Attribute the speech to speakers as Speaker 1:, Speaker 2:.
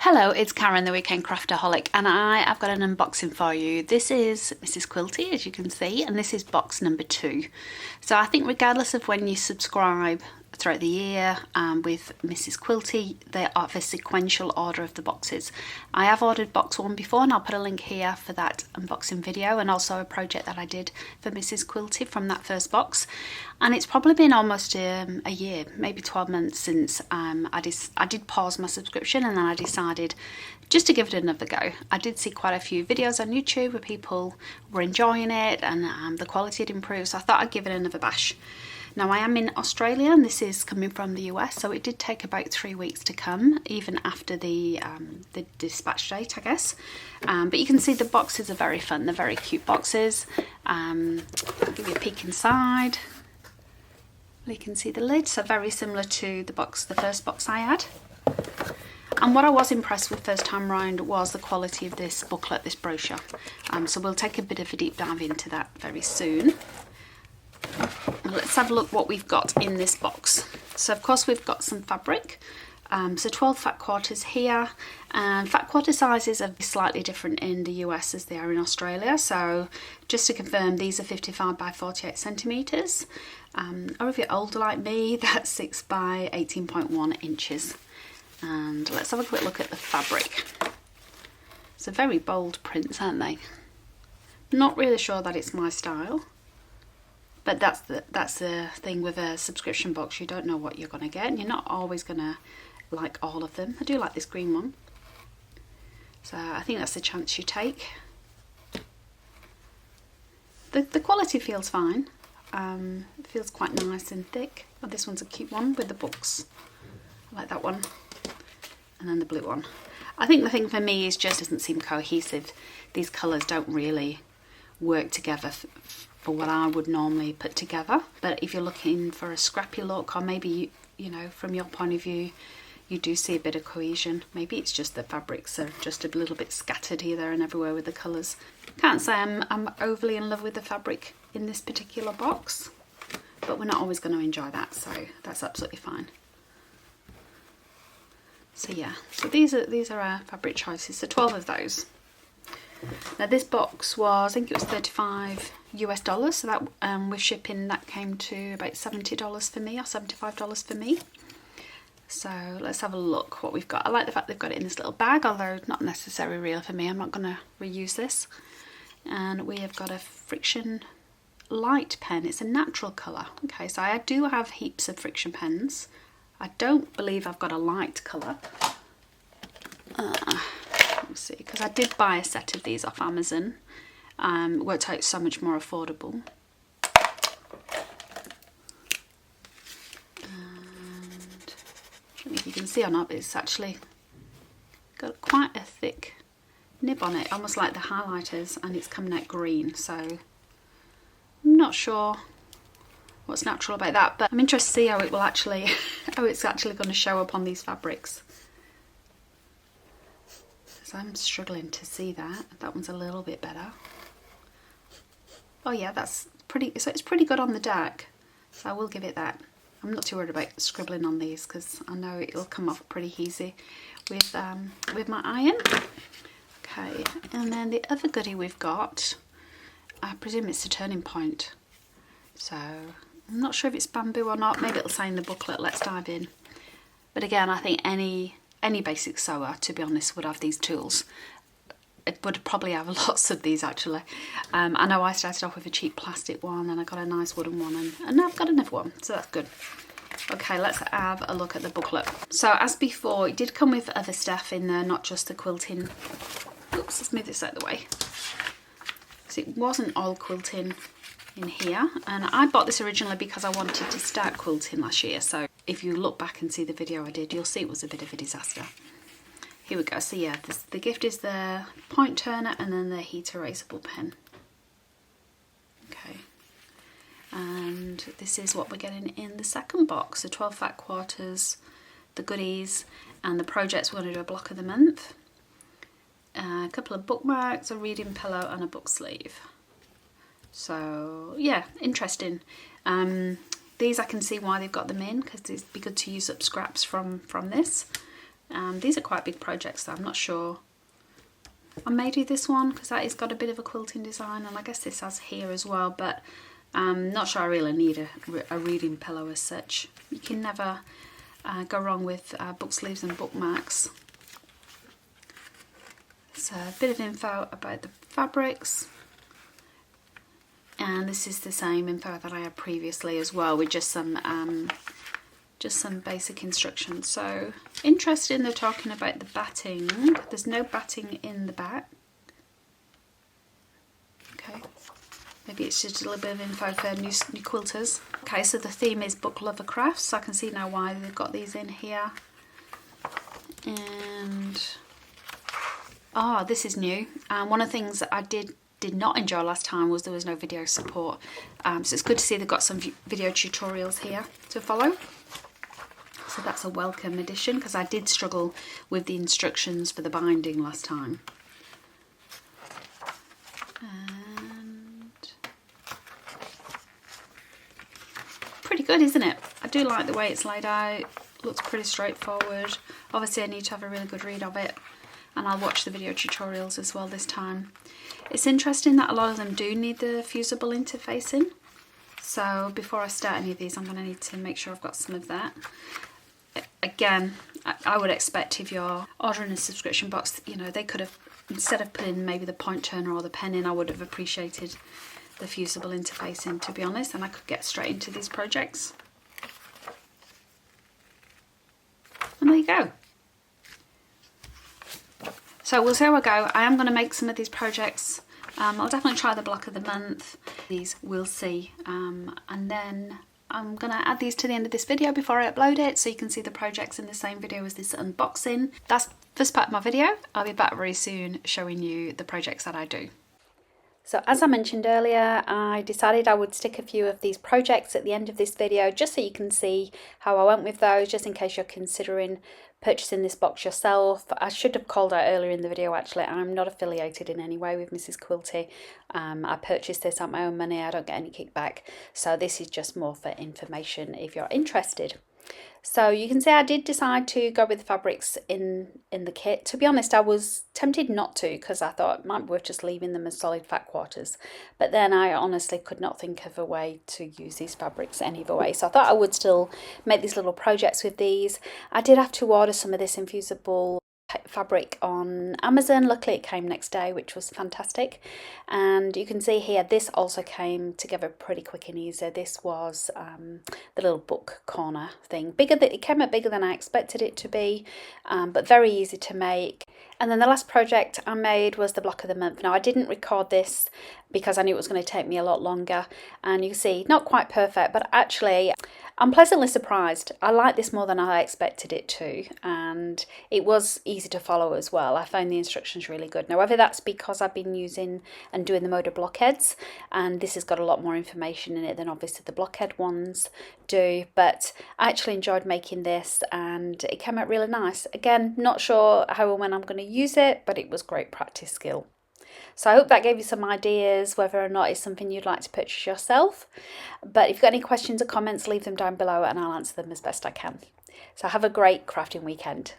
Speaker 1: Hello, it's Karen, the Weekend Craftaholic, and I have got an unboxing for you. This is Mrs. Quilty, as you can see, and this is box number 2. So I think regardless of when you subscribe throughout the year with Mrs. Quilty, they are the sequential order of the boxes. I have ordered box 1 before, and I'll put a link here for that unboxing video, and also a project that I did for Mrs. Quilty from that first box. And it's probably been almost a year, maybe 12 months since I did pause my subscription, and then I decided just to give it another go. I did see quite a few videos on YouTube where people were enjoying it and the quality had improved, so I thought I'd give it another bash. Now I am in Australia and this is coming from the US, so it did take about 3 weeks to come, even after the dispatch date, I guess. But you can see the boxes are very fun, they're very cute boxes. I'll give you a peek inside. You can see the lid, so very similar to the first box I had. And what I was impressed with first time round was the quality of this booklet, this brochure. So we'll take a bit of a deep dive into that very soon. Let's have a look what we've got in this box. So of course we've got some fabric. So 12 fat quarters here, and fat quarter sizes are slightly different in the US as they are in Australia. So just to confirm, these are 55 by 48 centimetres, or if you're older like me, that's 6 by 18.1 inches. And let's have a quick look at the fabric. So very bold prints, aren't they? Not really sure that it's my style. But that's the thing with a subscription box, you don't know what you're going to get, and you're not always going to like all of them. I do like this green one, so I think that's the chance you take. The quality feels fine, it feels quite nice and thick. Oh, this one's a cute one with the books, I like that one, and then the blue one. I think the thing for me is just doesn't seem cohesive. These colours don't really work together for what I would normally put together. But if you're looking for a scrappy look, or maybe you know, from your point of view, you do see a bit of cohesion. Maybe it's just the fabrics are just a little bit scattered here, there and everywhere with the colours. Can't say I'm overly in love with the fabric in this particular box, but we're not always going to enjoy that, so that's absolutely fine. So yeah, so these are our fabric choices, so 12 of those. Now this box was, I think it was $35 US, so that with shipping that came to about $70 for me, or $75 for me. So let's have a look what we've got. I like the fact they've got it in this little bag, although not necessarily real for me. I'm not going to reuse this. And we have got a Friction light pen. It's a natural colour. Okay, so I do have heaps of Friction pens. I don't believe I've got a light colour. Let's see, because I did buy a set of these off Amazon. It worked out so much more affordable. And I don't know if you can see or not, but it's actually got quite a thick nib on it, almost like the highlighters, and it's coming out green. So I'm not sure what's natural about that, but I'm interested to see how it will actually, how it's actually going to show up on these fabrics. So I'm struggling to see that. That one's a little bit better. Oh yeah, that's pretty, so it's pretty good on the dark. So I will give it that. I'm not too worried about scribbling on these because I know it'll come off pretty easy with my iron. Okay, and then the other goodie we've got, I presume it's a Turning Point. So I'm not sure if it's bamboo or not. Maybe it'll say in the booklet. Let's dive in. But again, I think any basic sewer, to be honest, would have these tools. It would probably have lots of these actually. I know I started off with a cheap plastic one, and I got a nice wooden one, and now I've got another one, so that's good. Okay, let's have a look at the booklet. So as before, it did come with other stuff in there, not just the quilting. Oops, let's move this out of the way. So it wasn't all quilting in here, and I bought this originally because I wanted to start quilting last year. So if you look back and see the video I did, you'll see it was a bit of a disaster. Here we go. So yeah, the gift is the point turner and then the heat erasable pen. Okay, and this is what we're getting in the second box: the 12 fat quarters, the goodies, and the projects. We're going to do a block of the month, a couple of bookmarks, a reading pillow, and a book sleeve. So yeah, interesting. These I can see why they've got them in, because it'd be good to use up scraps from this. These are quite big projects, so I'm not sure. I may do this one because that has got a bit of a quilting design, and I guess this has here as well, but I'm not sure I really need a reading pillow as such. You can never go wrong with book sleeves and bookmarks. So a bit of info about the fabrics, and this is the same info that I had previously as well, with just some basic instructions. So interesting, they're talking about the batting. There's no batting in the back. Okay, maybe it's just a little bit of info for new quilters. Okay, so the theme is Book Lover Crafts, so I can see now why they've got these in here. And this is new. One of the things that I did not enjoy last time was there was no video support. So it's good to see they've got some video tutorials here to follow. So that's a welcome addition, because I did struggle with the instructions for the binding last time. And pretty good, isn't it? I do like the way it's laid out. Looks pretty straightforward. Obviously I need to have a really good read of it, and I'll watch the video tutorials as well this time. It's interesting that a lot of them do need the fusible interfacing. So before I start any of these, I'm going to need to make sure I've got some of that. Again, I would expect if you're ordering a subscription box, you know, they could have, instead of putting maybe the point turner or the pen in, I would have appreciated the fusible interfacing, to be honest, and I could get straight into these projects. And there you go. So we'll see how I go. I am going to make some of these projects. I'll definitely try the block of the month. These we'll see. And then I'm going to add these to the end of this video before I upload it, so you can see the projects in the same video as this unboxing. That's the first part of my video. I'll be back very soon showing you the projects that I do. So as I mentioned earlier, I decided I would stick a few of these projects at the end of this video just so you can see how I went with those, just in case you're considering purchasing this box yourself. I should have called out earlier in the video, actually, I'm not affiliated in any way with Mrs. Quilty. I purchased this at my own money, I don't get any kickback, so this is just more for information if you're interested. So you can see I did decide to go with the fabrics in the kit. To be honest, I was tempted not to, because I thought it might be worth just leaving them as solid fat quarters. But then I honestly could not think of a way to use these fabrics any other way. So I thought I would still make these little projects with these. I did have to order some of this infusible fabric on Amazon. Luckily it came next day, which was fantastic. And you can see here this also came together pretty quick and easy. This was the little book corner thing. It came out bigger than I expected it to be, but very easy to make. And then the last project I made was the block of the month. Now I didn't record this because I knew it was going to take me a lot longer, and you can see not quite perfect, but actually I'm pleasantly surprised. I like this more than I expected it to, and it was easy to follow as well. I found the instructions really good. Now whether that's because I've been using and doing the Moda blockheads, and this has got a lot more information in it than obviously the blockhead ones do, but I actually enjoyed making this and it came out really nice. Again, not sure how and when I'm going to use it, but it was great practice skill. So I hope that gave you some ideas whether or not it's something you'd like to purchase yourself. But if you've got any questions or comments, leave them down below and I'll answer them as best I can. So have a great crafting weekend.